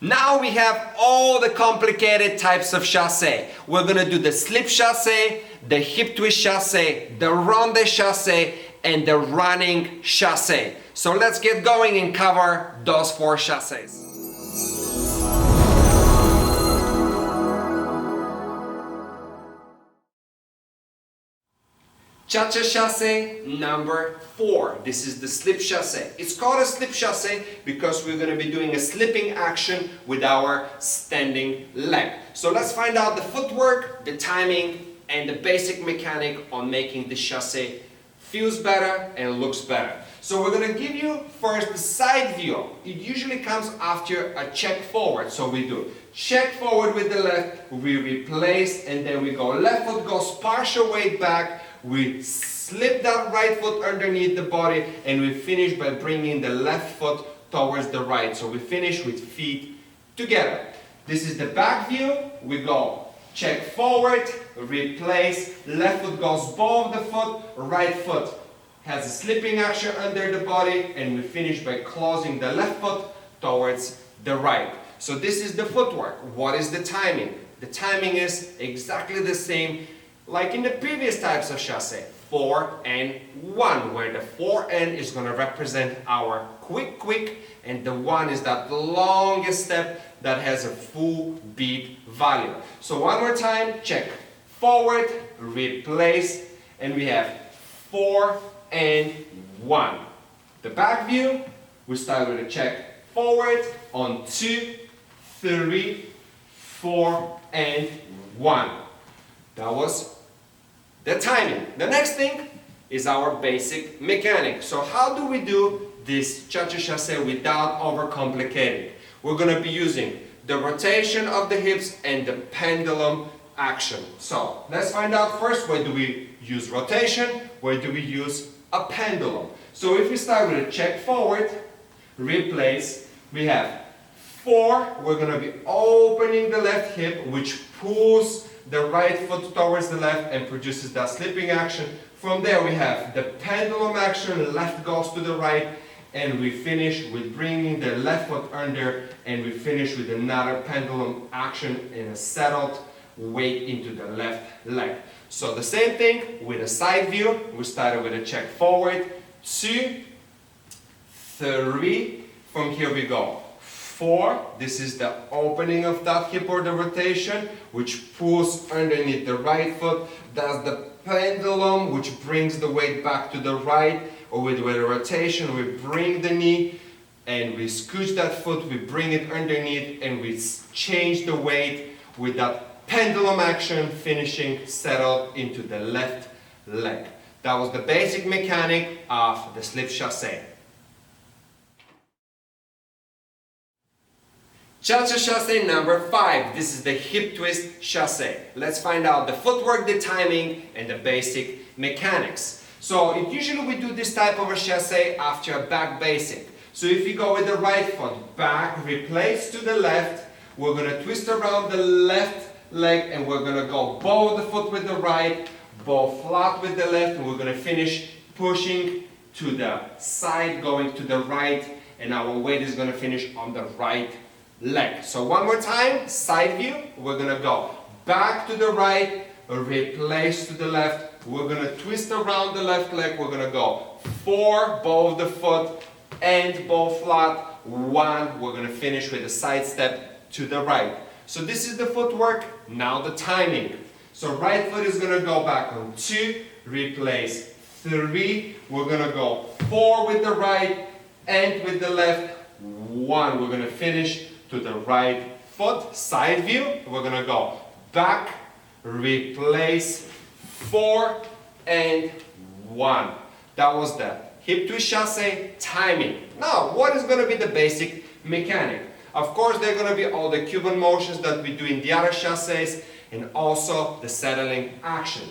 Now we have all the complicated types of chasse. We're gonna do the slip chasse, the hip twist chasse, the ronde chasse, and the running chasse. So let's get going and cover those 4 chasses. Cha-cha chasse number 4. This is the slip chasse. It's called a slip chasse because we're going to be doing a slipping action with our standing leg. So let's find out the footwork, the timing, and the basic mechanic on making the chasse feels better and looks better. So we're going to give you first the side view. It usually comes after a check forward. So we do check forward with the left, we replace, and then we go left foot goes partial weight back. We slip that right foot underneath the body and we finish by bringing the left foot towards the right. So we finish with feet together. This is the back view. We go check forward, replace, left foot goes above the foot, right foot has a slipping action under the body, and we finish by closing the left foot towards the right. So this is the footwork. What is the timing? The timing is exactly the same like in the previous types of chasse, 4 and 1, where the 4N is going to represent our quick, and the 1 is that longest step that has a full beat value. So one more time, check forward, replace, and we have 4 and 1. The back view, we start with a check forward on 2, 3, 4, and 1. That was the timing. The next thing is our basic mechanic. So how do we do this cha-cha chasse without overcomplicating? We're going to be using the rotation of the hips and the pendulum action. So let's find out first, where do we use rotation, where do we use a pendulum. So if we start with a check forward, replace, we have 4, we're going to be opening the left hip, which pulls the right foot towards the left and produces that slipping action. From there we have the pendulum action, left goes to the right, and we finish with bringing the left foot under, and we finish with another pendulum action in a settled weight into the left leg. So the same thing with a side view. We started with a check forward, 2, 3, from here we go 4, this is the opening of that hip or the rotation, which pulls underneath the right foot. That's the pendulum, which brings the weight back to the right, or with a rotation, we bring the knee and we scooch that foot, we bring it underneath, and we change the weight with that pendulum action, finishing settled into the left leg. That was the basic mechanic of the slip chasse. Cha-cha chasse number 5. This is the hip twist chasse. Let's find out the footwork, the timing, and the basic mechanics. So usually we do this type of a chasse after a back basic. So if you go with the right foot, back, replace to the left, we're going to twist around the left leg and we're going to go bow the foot with the right, bow flat with the left, and we're going to finish pushing to the side, going to the right, and our weight is going to finish on the right leg. So one more time, side view, we're going to go back to the right, replace to the left, we're going to twist around the left leg, we're going to go 4, bow the foot, and bow flat, 1, we're going to finish with a side step to the right. So this is the footwork, now the timing. So right foot is going to go back on 2, replace 3, we're going to go 4 with the right, and with the left, 1, we're going to finish to the right foot, side view, we're going to go back, replace, 4, and 1. That was the hip twist chasse timing. Now, what is going to be the basic mechanic? Of course, there are going to be all the Cuban motions that we do in the other chasses, and also the settling action.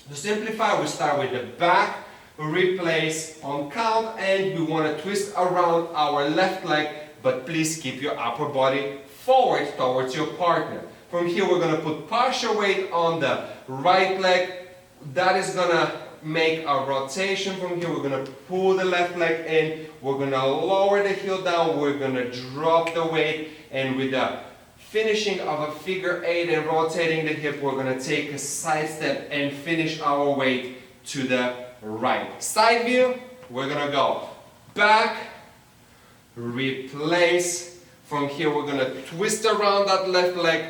To simplify, we start with the back, replace on count, and we want to twist around our left leg, but please keep your upper body forward towards your partner. From here we're going to put partial weight on the right leg. That is going to make a rotation from here. We're gonna pull the left leg in. We're gonna lower the heel down. We're gonna drop the weight, and with the finishing of a figure 8 and rotating the hip, we're gonna take a side step and finish our weight to the right. Side view, we're gonna go back, replace. From here, we're gonna twist around that left leg,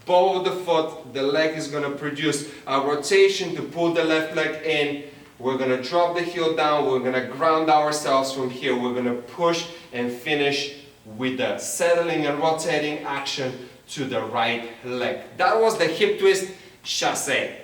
bow of the foot. The leg is gonna produce a rotation to pull the left leg in. We're gonna drop the heel down. We're gonna ground ourselves from here. We're gonna push and finish with the settling and rotating action to the right leg. That was the hip twist chasse.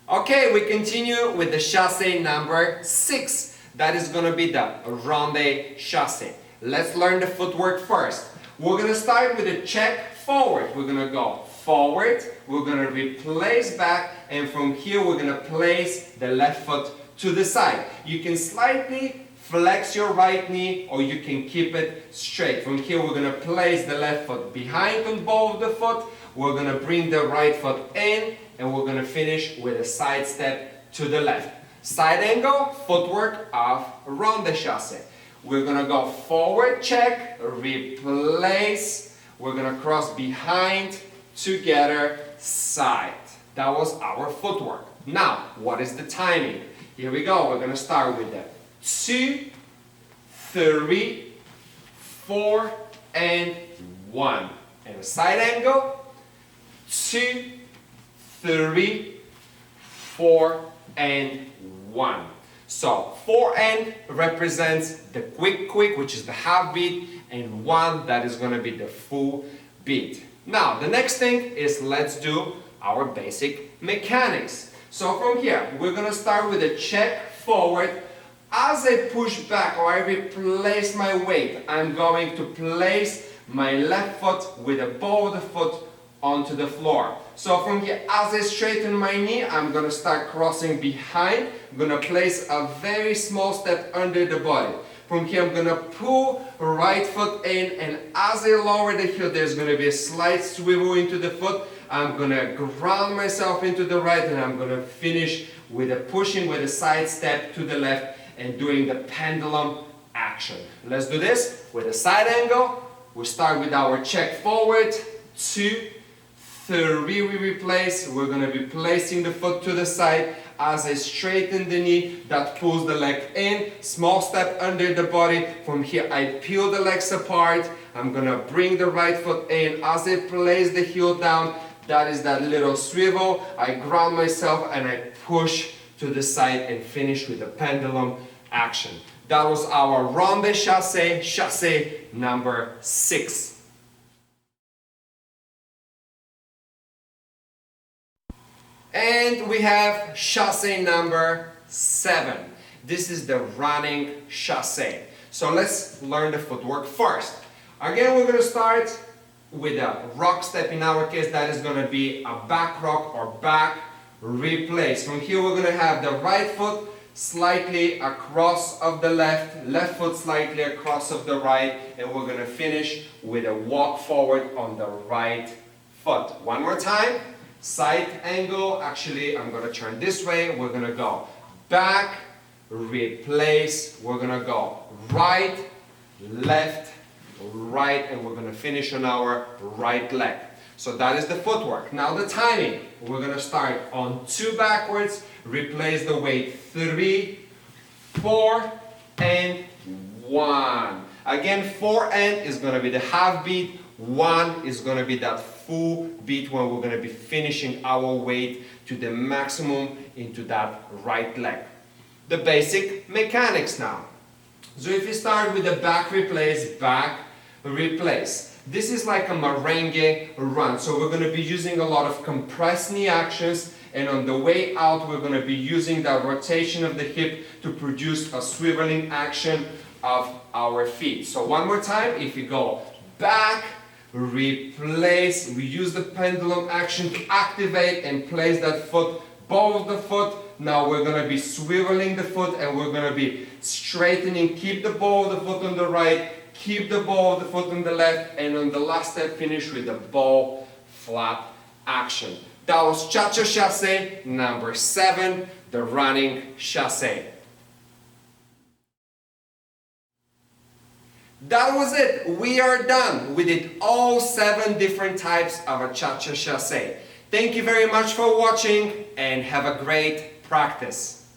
Okay, we continue with the chasse number 6. That is going to be the ronde chasse. Let's learn the footwork first. We're going to start with a check forward. We're going to go forward, we're going to replace back, and from here we're going to place the left foot to the side. You can slightly flex your right knee, or you can keep it straight. From here we're going to place the left foot behind on both of the foot. We're going to bring the right foot in, and we're going to finish with a side step to the left. Side angle, footwork of ronde chasse. We're going to go forward, check, replace. We're going to cross behind, together, side. That was our footwork. Now, what is the timing? Here we go. We're going to start with the 2, 3, 4, and 1. And a side angle, 2, 3, 4, and 1. So 4 and represents the quick, which is the half beat, and 1 that is going to be the full beat. Now the next thing is, let's do our basic mechanics. So from here we're going to start with a check forward. As I push back or I replace my weight, I'm going to place my left foot with the ball of the foot onto the floor. So from here, as I straighten my knee, I'm going to start crossing behind. I'm going to place a very small step under the body. From here, I'm going to pull right foot in, and as I lower the heel, there's going to be a slight swivel into the foot. I'm going to ground myself into the right, and I'm going to finish with a pushing with a side step to the left and doing the pendulum action. Let's do this with a side angle. We start with our check forward, 2, 3, we replace. We're going to be placing the foot to the side. As I straighten the knee, that pulls the leg in. Small step under the body. From here, I peel the legs apart. I'm going to bring the right foot in. As I place the heel down, that is that little swivel. I ground myself and I push to the side and finish with the pendulum action. That was our ronde chasse, chasse number 6. And we have chasse number 7. This is the running chasse. So let's learn the footwork first. Again, we're going to start with a rock step. In our case, that is going to be a back rock or back replace. From here, we're going to have the right foot slightly across of the left, left foot slightly across of the right, and we're going to finish with a walk forward on the right foot. One more time. Side angle, actually I'm going to turn this way. We're going to go back, replace. We're going to go right, left, right, and we're going to finish on our right leg. So that is the footwork. Now the timing. We're going to start on 2 backwards, replace the weight, 3, 4, and 1. Again, 4 and is going to be the half beat. 1 is going to be that full beat when we're going to be finishing our weight to the maximum into that right leg. The basic mechanics now. So if you start with the back replace, this is like a merengue run. So we're going to be using a lot of compressed knee actions, and on the way out we're going to be using the rotation of the hip to produce a swiveling action of our feet. So one more time, if you go back, replace, we use the pendulum action to activate and place that foot, ball of the foot. Now we're going to be swiveling the foot and we're going to be straightening. Keep the ball of the foot on the right, keep the ball of the foot on the left, and on the last step finish with the ball flat action. That was Cha-Cha Chasse number 7, the running chasse. That was it. We are done. We did all 7 different types of a Cha-Cha Chasse. Thank you very much for watching and have a great practice.